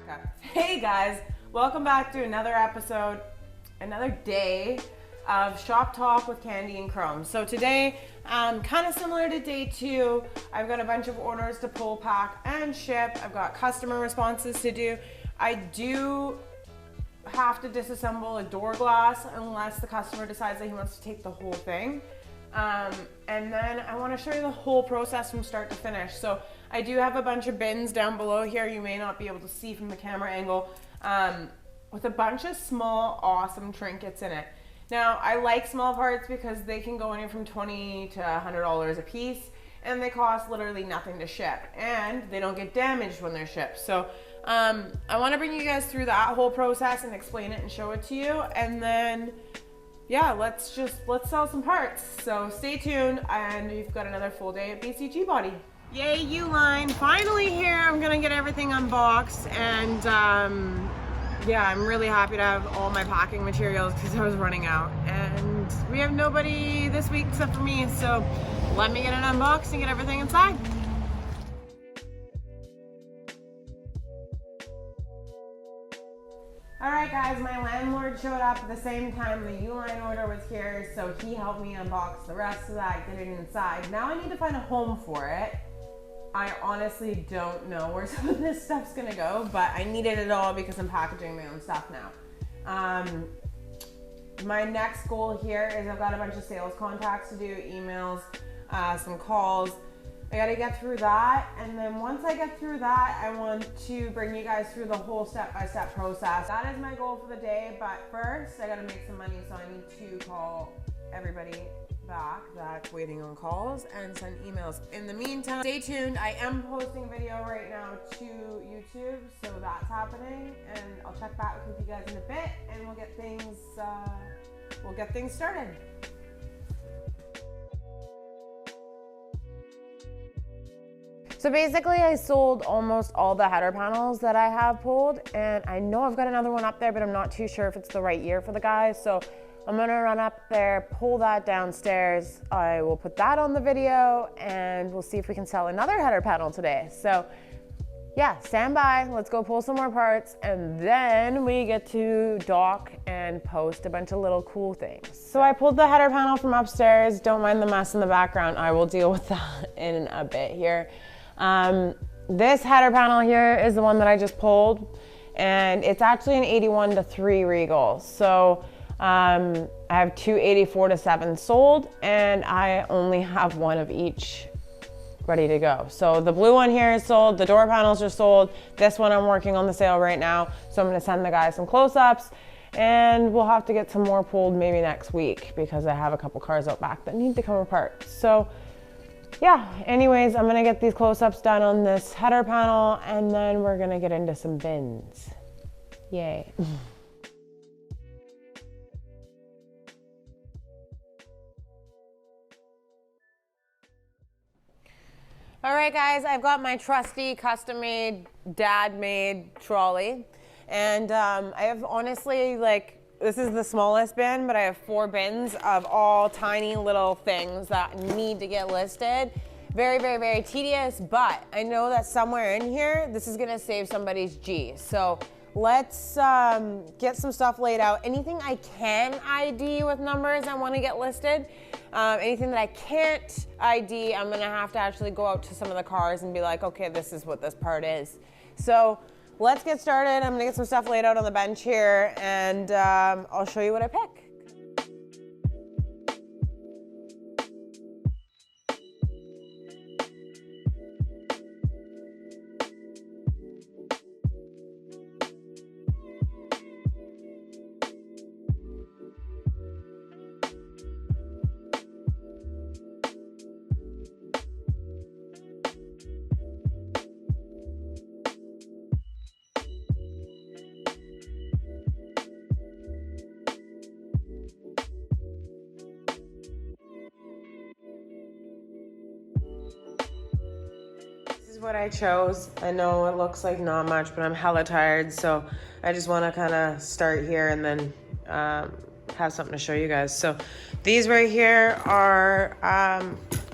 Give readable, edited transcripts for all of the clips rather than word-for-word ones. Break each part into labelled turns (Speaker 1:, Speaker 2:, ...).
Speaker 1: America. Hey guys, welcome back to another episode, another day of Shop Talk with CandyNChrome. So today, kind of similar to day 2, I've got a bunch of orders to pull, pack, and ship. I've got customer responses to do. I do have to disassemble a door glass unless the customer decides that he wants to take the whole thing. And then I want to show you the whole process from start to finish. So I do have a bunch of bins down below here. You may not be able to see from the camera angle, with a bunch of small, awesome trinkets in it. Now, I like small parts because they can go anywhere from $20 to $100 a piece, and they cost literally nothing to ship, and they don't get damaged when they're shipped. So I want to bring you guys through that whole process and explain it and show it to you, and then yeah, let's sell some parts. So stay tuned, and you've got another full day at BCGBODY. Yay, U-line, finally here. I'm gonna get everything unboxed, and yeah, I'm really happy to have all my packing materials because I was running out, and we have nobody this week except for me, so let me get it unboxed and get everything inside. Alright guys, my landlord showed up at the same time the U-line order was here, so he helped me unbox the rest of that, get it inside. Now I need to find a home for it. I honestly don't know where some of this stuff's gonna go, but I needed it all because I'm packaging my own stuff now. My next goal here is I've got a bunch of sales contacts to do, emails, some calls. I gotta get through that, and then once I get through that, I want to bring you guys through the whole step-by-step process. That is my goal for the day, but first I gotta make some money, so I need to call everybody back that's waiting on calls and send emails. In the meantime, stay tuned. I am posting a video right now to YouTube, so that's happening, and I'll check back with you guys in a bit, and we'll get things started. So basically I sold almost all the header panels that I have pulled, and I know I've got another one up there, but I'm not too sure if it's the right year for the guys. So I'm gonna run up there, pull that downstairs. I will put that on the video, and we'll see if we can sell another header panel today. So yeah, stand by, let's go pull some more parts, and then we get to dock and post a bunch of little cool things. So I pulled the header panel from upstairs. Don't mind the mess in the background. I will deal with that in a bit here. This header panel here is the one that I just pulled, and it's actually an 81-3 Regal. So I have two 84-7 sold, and I only have one of each ready to go. So the blue one here is sold, the door panels are sold. This one I'm working on the sale right now, so I'm gonna send the guys some close-ups, and we'll have to get some more pulled maybe next week because I have a couple cars out back that need to come apart. So yeah, anyways, I'm gonna get these close-ups done on this header panel, and then we're gonna get into some bins. Yay. All right, guys, I've got my trusty, custom-made, dad-made trolley, and I have honestly, like, this is the smallest bin, but I have 4 bins of all tiny little things that need to get listed. Very, very, very tedious, but I know that somewhere in here, this is gonna save somebody's G. So let's get some stuff laid out. Anything I can ID with numbers I wanna get listed. Anything that I can't ID, I'm gonna have to actually go out to some of the cars and be like, okay, this is what this part is. So let's get started. I'm gonna get some stuff laid out on the bench here, and I'll show you what I pick. What I chose. I know it looks like not much, but I'm hella tired, so I just want to kind of start here and then have something to show you guys. So these right here are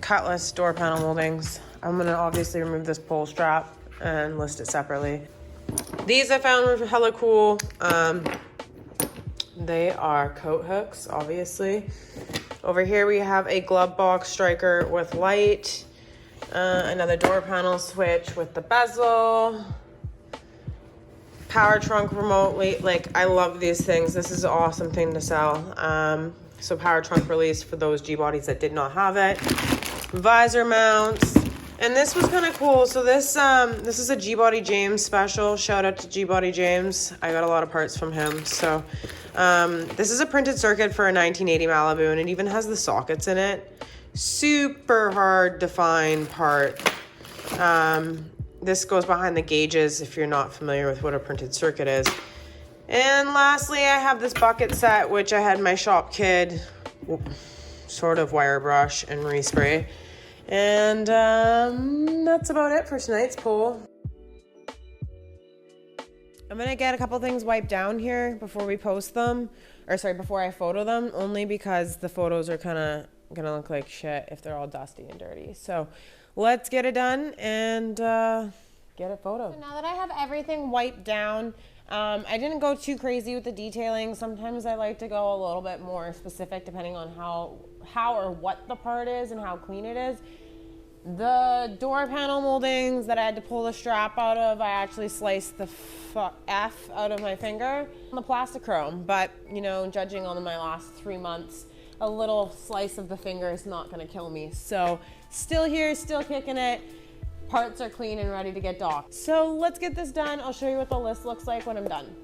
Speaker 1: Cutlass door panel moldings. I'm going to obviously remove this pull strap and list it separately. These I found were hella cool. They are coat hooks, obviously. Over here we have a glove box striker with light, another door panel switch with the bezel, power trunk remote. Like, I love these things. This is an awesome thing to sell. So power trunk release for those Gbodys that did not have it. Visor mounts. And this was kind of cool. So this is a Gbody James special. Shout out to Gbody James. I got a lot of parts from him. So this is a printed circuit for a 1980 Malibu, and it even has the sockets in it. Super hard to find part. This goes behind the gauges if you're not familiar with what a printed circuit is. And lastly, I have this bucket set, which I had my shop kid sort of wire brush and respray. And that's about it for tonight's pull. I'm gonna get a couple things wiped down here before we post them, or sorry, before I photo them, only because the photos are kind of gonna look like shit if they're all dusty and dirty. So let's get it done and get it photoed. So now that I have everything wiped down, I didn't go too crazy with the detailing. Sometimes I like to go a little bit more specific depending on how or what the part is and how clean it is. The door panel moldings that I had to pull the strap out of, I actually sliced the F out of my finger on the plastic chrome. But, you know, judging on my last 3 months, a little slice of the finger is not gonna kill me. So still here, still kicking it. Parts are clean and ready to get docked. So let's get this done. I'll show you what the list looks like when I'm done.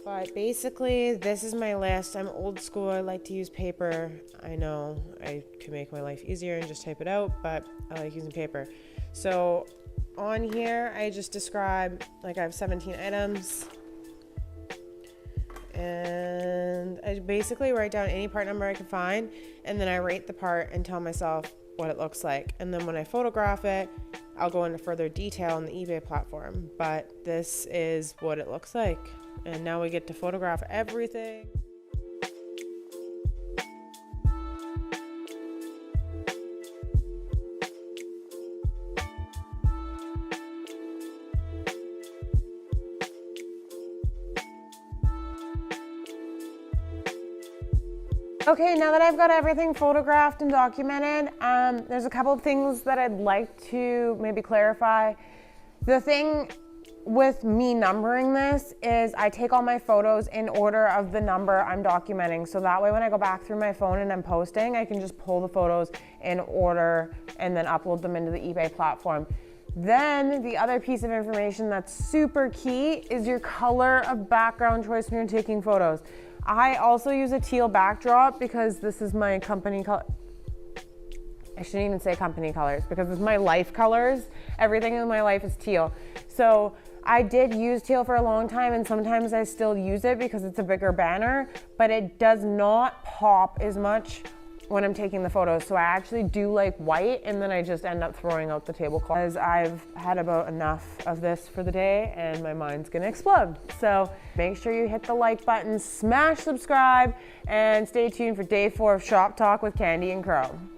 Speaker 1: But basically, this is my list. I'm old school. I like to use paper. I know I could make my life easier and just type it out, but I like using paper. So on here, I just describe, like I have 17 items. And I basically write down any part number I can find, and then I rate the part and tell myself what it looks like. And then when I photograph it, I'll go into further detail on the eBay platform. But this is what it looks like. And now we get to photograph everything. Okay, now that I've got everything photographed and documented, there's a couple of things that I'd like to maybe clarify. The thing with me numbering this is I take all my photos in order of the number I'm documenting. So that way when I go back through my phone and I'm posting, I can just pull the photos in order and then upload them into the eBay platform. Then the other piece of information that's super key is your color of background choice when you're taking photos. I also use a teal backdrop because this is my company color. I shouldn't even say company colors because it's my life colors. Everything in my life is teal. So I did use teal for a long time, and sometimes I still use it because it's a bigger banner, but it does not pop as much when I'm taking the photos. So I actually do like white, and then I just end up throwing out the tablecloth as I've had about enough of this for the day and my mind's gonna explode. So make sure you hit the like button, smash subscribe, and stay tuned for day 4 of Shop Talk with Candy and Chrome.